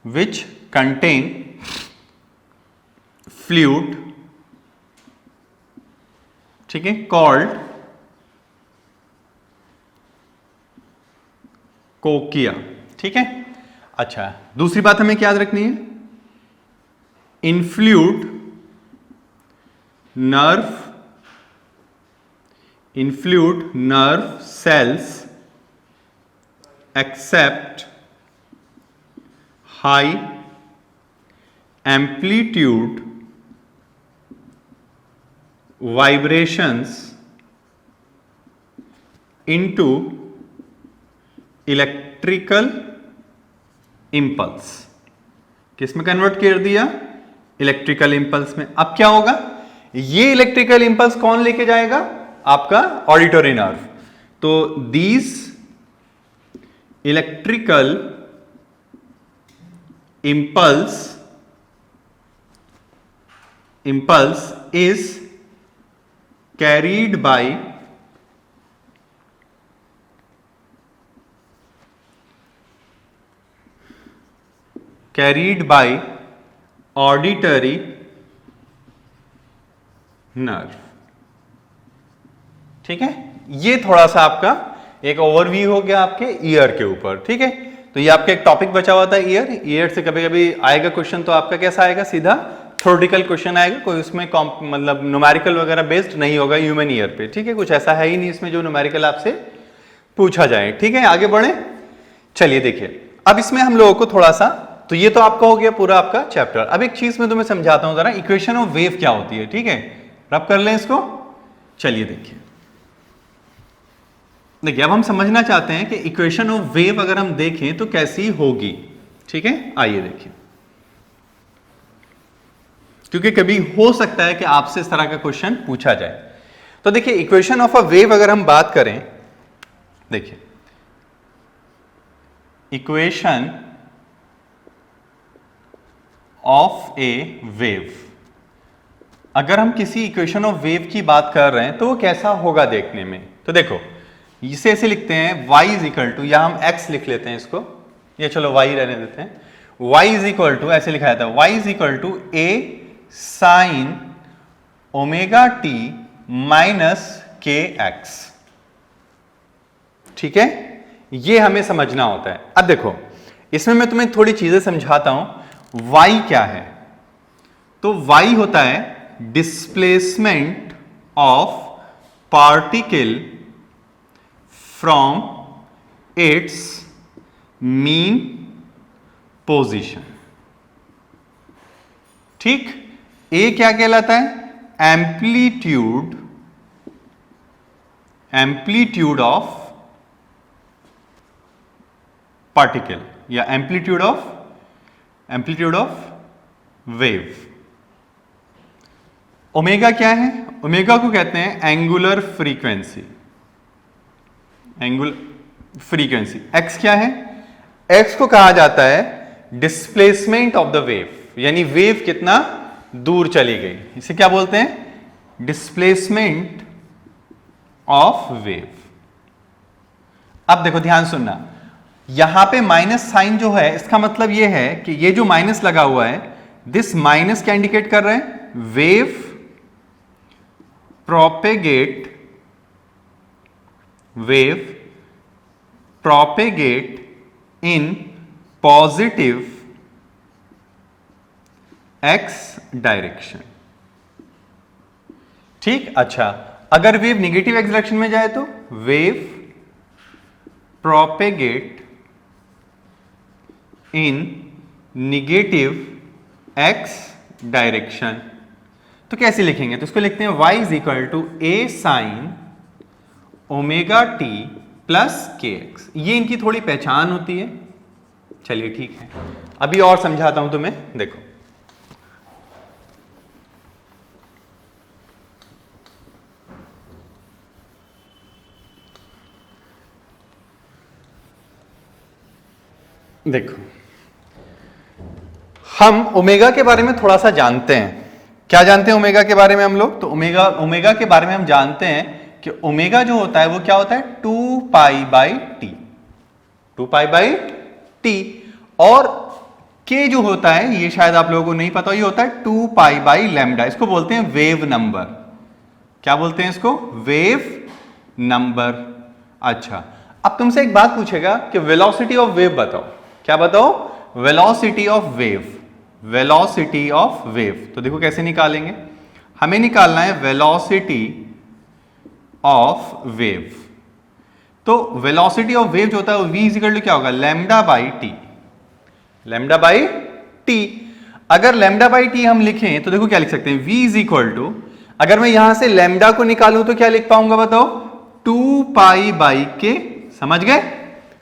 which contain fluid, ठीक है, called कोकिया, ठीक है। अच्छा, दूसरी बात हमें क्या याद रखनी है, इनफ्लूइड nerve cells accept high amplitude vibrations into electrical impulse। किस में कन्वर्ट कर दिया, इलेक्ट्रिकल इंपल्स में। अब क्या होगा, ये इलेक्ट्रिकल इंपल्स कौन लेके जाएगा, आपका ऑडिटरी नर्व। तो these electrical impulse is carried by auditory nerve, ठीक है। ये थोड़ा सा आपका एक ओवरव्यू हो गया आपके ईयर के ऊपर, ठीक है। तो ये आपका एक टॉपिक बचा हुआ था ईयर से कभी कभी आएगा क्वेश्चन, तो आपका कैसा आएगा, सीधा थ्योरेटिकल क्वेश्चन आएगा, कोई उसमें मतलब न्यूमेरिकल वगैरह बेस्ड नहीं होगा ह्यूमन ईयर पे, ठीक है। कुछ ऐसा है ही नहीं इसमें जो न्यूमेरिकल आपसे पूछा जाए, ठीक है। आगे बढ़े, चलिए देखिए अब इसमें हम लोगों को थोड़ा सा, तो ये तो आपका हो गया पूरा आपका चैप्टर। अब एक चीज मैं तुम्हें समझाता हूं जरा, इक्वेशन ऑफ वेव क्या होती है, ठीक है। रब कर लें इसको, चलिए देखिए अब हम समझना चाहते हैं कि इक्वेशन ऑफ वेव अगर हम देखें तो कैसी होगी, ठीक है। आइए देखिए, क्योंकि कभी हो सकता है कि आपसे इस तरह का क्वेश्चन पूछा जाए। तो देखिए इक्वेशन ऑफ अ वेव अगर हम बात करें, देखिए इक्वेशन ऑफ ए वेव, अगर हम किसी इक्वेशन ऑफ वेव की बात कर रहे हैं तो वो कैसा होगा देखने में। तो देखो इसे ऐसे लिखते हैं, y इज इक्वल टू, या हम x लिख लेते हैं इसको, ये चलो y रहने देते हैं, y इज इक्वल टू, ऐसे लिखा जाता है, y is equal to a sine omega t minus k x, ठीक है। ये हमें समझना होता है। अब देखो इसमें मैं तुम्हें थोड़ी चीजें समझाता हूं। y क्या है, तो y होता है displacement of particle from its mean position, ठीक। ए क्या कहलाता है, एम्पलीट्यूड ऑफ पार्टिकल या एम्पलीट्यूड ऑफ वेव। ओमेगा क्या है? ओमेगा को कहते हैं angular frequency. Angular frequency. X क्या है? एक्स को कहा जाता है डिस्प्लेसमेंट ऑफ द वेव, यानी वेव कितना दूर चली गई, इसे क्या बोलते हैं? Displacement of wave. अब देखो ध्यान सुनना, यहां पे माइनस साइन जो है इसका मतलब यह है कि ये जो माइनस लगा हुआ है, दिस माइनस क्या इंडिकेट कर रहे हैं? Wave propagate in positive x direction. ठीक, अच्छा, अगर वेव निगेटिव एक्स डायरेक्शन में जाए तो wave propagate in negative x direction. तो कैसे लिखेंगे? तो इसको लिखते हैं y is equal to a sine omega t plus k x. ये इनकी थोड़ी पहचान होती है। चलिए ठीक है, अभी और समझाता हूं तुम्हें। देखो, देखो हम ओमेगा के बारे में थोड़ा सा जानते हैं। क्या जानते हैं ओमेगा के बारे में हम लोग? तो ओमेगा के बारे में हम जानते हैं कि ओमेगा जो होता है वो क्या होता है? 2 pi by T. 2 pi by T. और के जो होता है, ये शायद आप लोगों को नहीं पता, ये होता है 2 पाई बाई लैम्डा। इसको बोलते हैं वेव नंबर। क्या बोलते हैं इसको? Wave number. अच्छा, अब तुमसे एक बात पूछेगा कि वेलोसिटी ऑफ वेव बताओ। क्या बताओ? Velocity of wave. Velocity of wave तो देखो कैसे निकालेंगे। हमें निकालना है वेलोसिटी ऑफ वेव। तो वेलोसिटी ऑफ वेव जो होता है वो v इजिकल टू क्या होगा? Lambda by T. Lambda by T. अगर लैम्डा बाई टी हम लिखें तो देखो क्या लिख सकते हैं? v इज इक्वल टू, अगर मैं यहां से लैम्डा को निकालूं तो क्या लिख पाऊंगा बताओ? 2 पाई बाई के। समझ गए?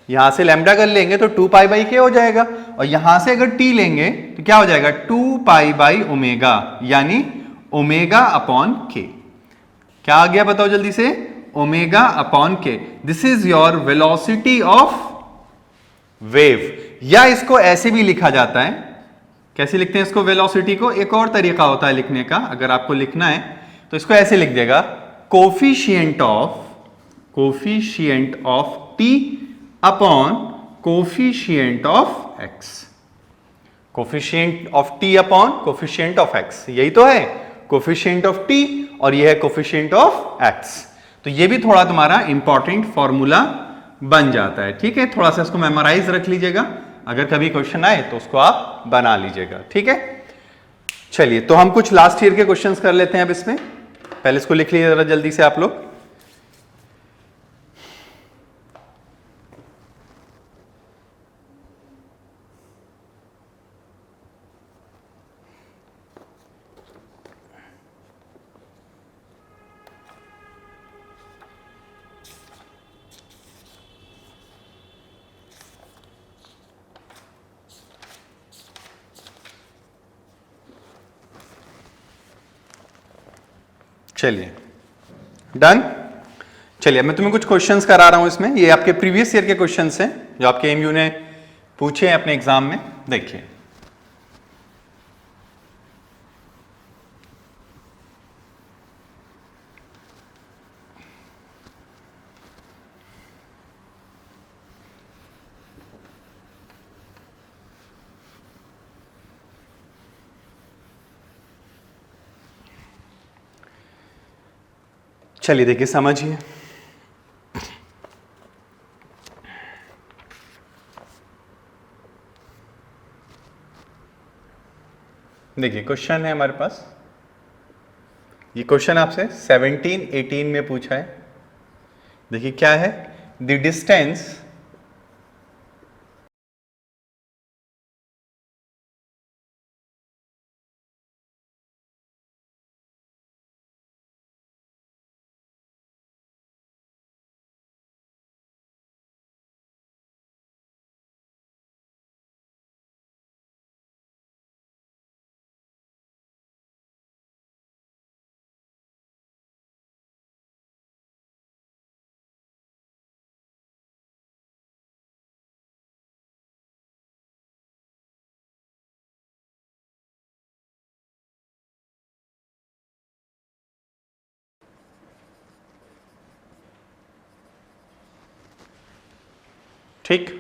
यहां से लैम्डा कर लेंगे तो 2 पाई बाई के हो जाएगा, और यहां से अगर t लेंगे तो क्या हो जाएगा? 2 पाई बाई ओमेगा, यानी ओमेगा अपॉन के। क्या आ गया बताओ जल्दी से? ओमेगा अपॉन के। This is your velocity of wave. या इसको ऐसे भी लिखा जाता है। कैसे लिखते हैं इसको? वेलोसिटी को एक और तरीका होता है लिखने का। अगर आपको लिखना है तो इसको ऐसे लिख देगा, coefficient of T upon coefficient of x. Coefficient of T upon coefficient of x, यही तो है कोफिशिएंट ऑफ टी, और ये है कोफिशिएंट ऑफ एक्स। तो ये भी थोड़ा तुम्हारा इंपॉर्टेंट फॉर्मूला बन जाता है। ठीक है, थोड़ा सा इसको मेमोराइज रख लीजिएगा, अगर कभी क्वेश्चन आए तो उसको आप बना लीजिएगा। ठीक है, चलिए तो हम कुछ लास्ट ईयर के क्वेश्चंस कर लेते हैं। अब इसमें पहले इसको लिख लीजिए जरा जल्दी से आप लोग। चलिए डन। चलिए मैं तुम्हें कुछ क्वेश्चंस करा रहा हूं इसमें। ये आपके प्रीवियस ईयर के क्वेश्चंस हैं जो आपके एमयू ने पूछे हैं अपने एग्जाम में। देखिए, चलिए देखिए समझिए। देखिए क्वेश्चन है हमारे पास, ये क्वेश्चन आपसे 17-18 में पूछा है। देखिए क्या है? द डिस्टेंस ठीक,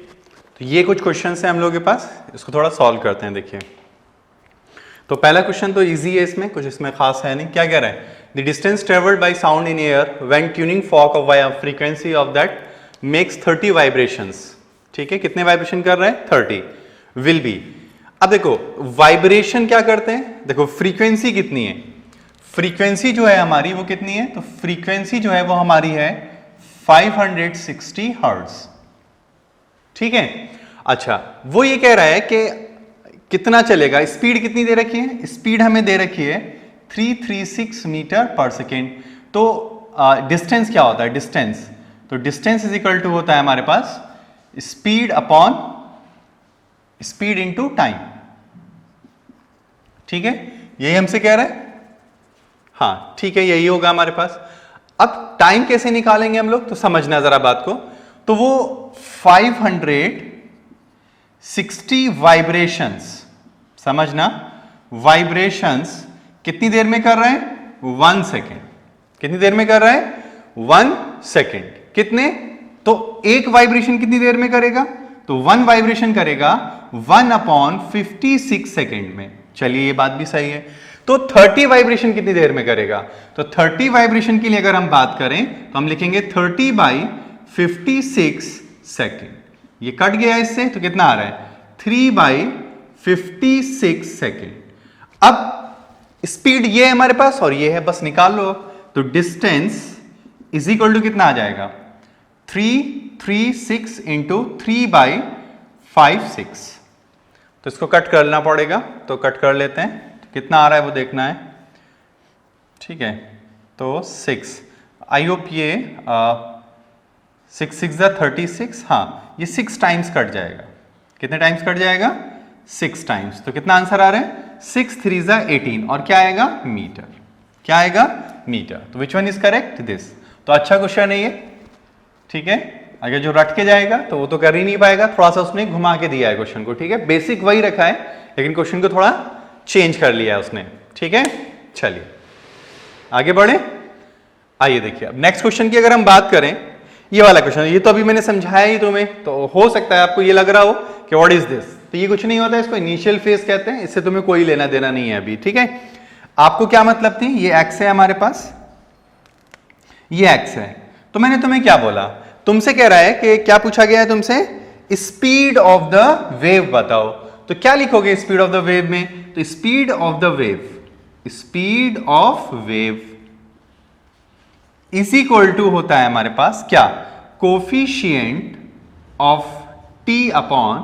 तो ये कुछ क्वेश्चन है हम लोग के पास, इसको थोड़ा सॉल्व करते हैं। देखिए, तो पहला क्वेश्चन तो इजी है, इसमें कुछ इसमें खास है नहीं। क्या कह रहा है? The distance travelled by sound in air when tuning fork of frequency of that makes 30 vibrations. ठीक है, कितने वाइब्रेशन कर रहे हैं? 30 विल बी। अब देखो वाइब्रेशन क्या करते हैं, देखो फ्रीक्वेंसी कितनी है, फ्रीक्वेंसी जो है हमारी वो कितनी है, तो फ्रीक्वेंसी जो है वो हमारी है 560 हर्ट्ज। ठीक है, अच्छा वो ये कह रहा है कि कितना चलेगा, स्पीड कितनी दे रखी है, स्पीड हमें दे रखी है 336 मीटर पर सेकेंड। तो डिस्टेंस क्या होता है, डिस्टेंस, तो डिस्टेंस इज इक्वल टू होता है हमारे पास speed upon speed into time. ठीक है, यही हमसे कह रहा है, हाँ ठीक है, यही होगा हमारे पास। अब टाइम कैसे निकालेंगे हम लोग, तो समझना जरा बात को। तो वो 560 वाइब्रेशंस, समझना, वाइब्रेशंस कितनी देर में कर रहे हैं, 1 सेकेंड। कितनी देर में कर रहे हैं, 1 सेकेंड। कितने, तो एक वाइब्रेशन कितनी देर में करेगा, तो 1 वाइब्रेशन करेगा 1/56 सेकेंड में। चलिए ये बात भी सही है। तो 30 वाइब्रेशन कितनी देर में करेगा, तो 30 वाइब्रेशन के लिए अगर हम बात करें तो हम लिखेंगे 30/56 सेकेंड। ये कट गया इससे, तो कितना आ रहा है, 3/56 सेकेंड। अब स्पीड ये है हमारे पास और ये है, बस निकाल लो। तो डिस्टेंस इज इक्वल टू कितना आ जाएगा, 336 इंटू 3/56। तो इसको कट करना पड़ेगा, तो कट कर लेते हैं। तो कितना आ रहा है वो देखना है। ठीक है, तो 6, आई होप ये 6 6 36, हाँ ये 6 टाइम्स कट जाएगा। कितने टाइम्स कट जाएगा, 6 टाइम्स। तो कितना आंसर आ रहा है, 6 3 18, और क्या आएगा, मीटर। क्या आएगा, मीटर। तो which one is correct, this. तो अच्छा क्वेश्चन है ये। ठीक है, अगर जो रट के जाएगा तो वो तो कर ही नहीं पाएगा, थोड़ा सा उसने घुमा के दिया है क्वेश्चन को। ठीक है, बेसिक वही रखा है लेकिन क्वेश्चन को थोड़ा चेंज कर लिया है उसने। ठीक है, चलिए आगे बढ़े। आइए देखिए, अब नेक्स्ट क्वेश्चन की अगर हम बात करें, ये वाला क्वेश्चन, ये तो अभी मैंने समझाया ही तुम्हें, तो हो सकता है आपको ये लग रहा हो कि व्हाट इज दिस। तो ये कुछ नहीं होता है, इसको इनिशियल फेज कहते हैं, इससे तुम्हें कोई लेना देना नहीं है अभी। ठीक है, आपको क्या मतलब थी, ये एक्स है हमारे पास, ये एक्स है। तो मैंने तुम्हें क्या बोला, तुमसे कह रहा है कि क्या पूछा गया है तुमसे, स्पीड ऑफ द वेव बताओ। तो क्या लिखोगे स्पीड ऑफ द वेव में, तो speed of the wave, speed of wave is equal to होता है हमारे पास क्या, coefficient of T upon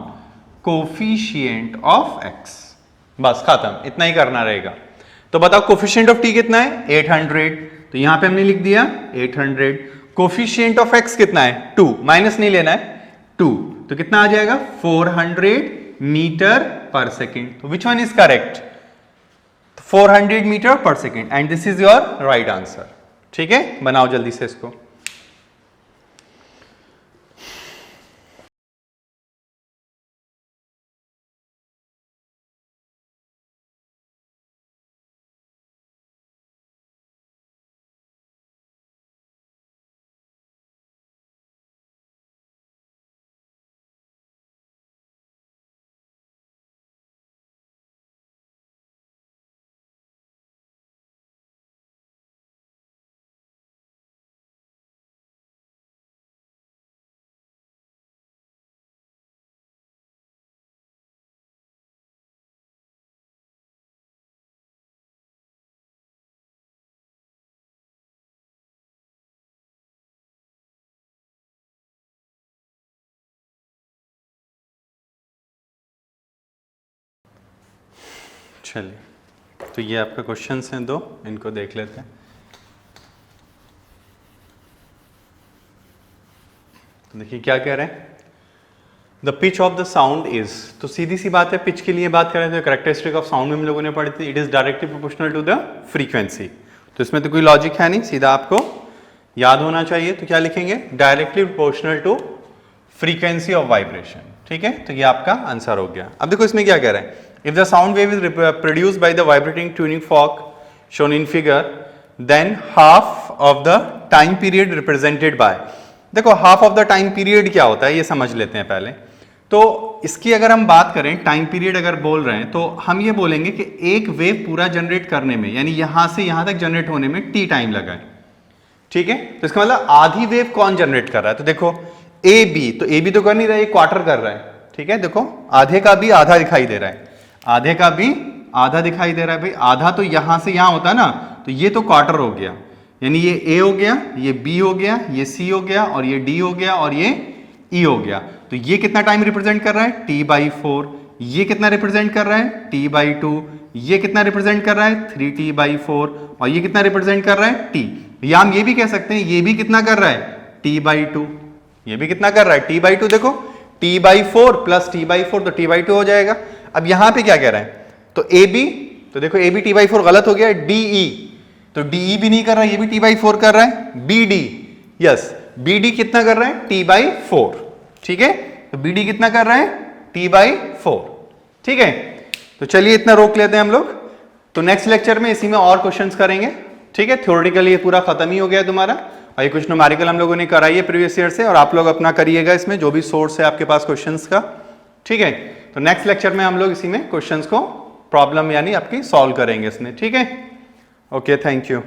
coefficient of x. बस खत्म, इतना ही करना रहेगा। तो बताओ कोफिशिएंट ऑफ टी कितना है, 800। तो यहां पे हमने लिख दिया 800। कोफिशिएंट ऑफ एक्स कितना है, 2, माइनस नहीं लेना है, 2। तो कितना आ जाएगा, 400 मीटर पर सेकेंड। तो which one is correct, 400 metre per second, and this is your right answer. ठीक है, बनाओ जल्दी से इसको। चलिए, तो ये आपके क्वेश्चंस हैं 2, इनको देख लेते हैं। तो देखिए क्या कह रहे हैं, the pitch of the sound is, तो सीधी सी बात है, पिच के लिए बात करें तो कैरेक्टरिस्टिक ऑफ साउंड में हम लोगों ने पढ़ी थी, it is directly proportional to the frequency. तो इसमें तो कोई लॉजिक है नहीं, सीधा आपको याद होना चाहिए। तो क्या लिखेंगे, directly proportional to frequency of vibration. ठीक है, तो ये आपका आंसर हो गया। अब देखो इसमें क्या कह रहे हैं, if the sound wave is produced by the vibrating tuning fork shown in figure, then half of the time period represented by, देखो half of the time period क्या होता है ये समझ लेते हैं पहले। तो इसकी अगर हम बात करें, टाइम पीरियड अगर बोल रहे हैं, तो हम ये बोलेंगे कि एक वेव पूरा जनरेट करने में, यानी यहां से यहां तक जनरेट होने में टी टाइम लगा है, ठीक है। तो इसका मतलब आधी वेव कौन जनरेट कर रहा है, तो देखो ए बी, तो ए बी तो कर नहीं रहा है, क्वार्टर कर रहा है, ठीक है। देखो आधे का भी आधा दिखाई दे रहा है, आधे का भी आधा दिखाई दे रहा है भाई। आधा तो यहां से यहां होता है ना, तो ये तो क्वार्टर हो गया, यानी ये ए हो गया, ये बी हो गया, ये सी हो गया, और ये डी हो गया, और ये ई हो गया। तो ये कितना टाइम रिप्रेजेंट कर रहा है, t/4। ये कितना रिप्रेजेंट कर रहा है, t/2। ये कितना रिप्रेजेंट कर रहा है, 3t/4। और ये कितना रिप्रेजेंट कर रहा है, t। या हम ये भी कह सकते हैं ये भी कितना कर रहा है, t/2। ये भी कितना कर रहा है, t/2। देखो t/4 प्लस t/4 तो t/2 हो जाएगा। अब यहां पे क्या कह रहा है, तो ए बी, तो देखो ए बी t/4 गलत हो गया, डी ई, तो डी ई भी नहीं कर रहा है, ये भी t/4 कर रहा है। B D, yes B D कितना कर रहा है, t/4, ठीक है। तो बी डी कितना कर रहा है, t/4, ठीक है। तो चलिए इतना रोक लेते हैं हम लोग। तो नेक्स्ट लेक्चर में इसी में और क्वेश्चंस करेंगे, ठीक है। थ्योरेटिकली ये पूरा खत्म ही हो गया तुम्हारा, और ये कुछ न्यूमेरिकल हम लोगों ने कराई है प्रीवियस ईयर से, और आप लोग अपना करिएगा इसमें जो भी सोर्स है आपके पास क्वेश्चंस का, ठीक है। तो नेक्स्ट लेक्चर में हम लोग इसी में क्वेश्चंस को प्रॉब्लम यानी आपकी सॉल्व करेंगे इसमें, ठीक है। Okay, thank you.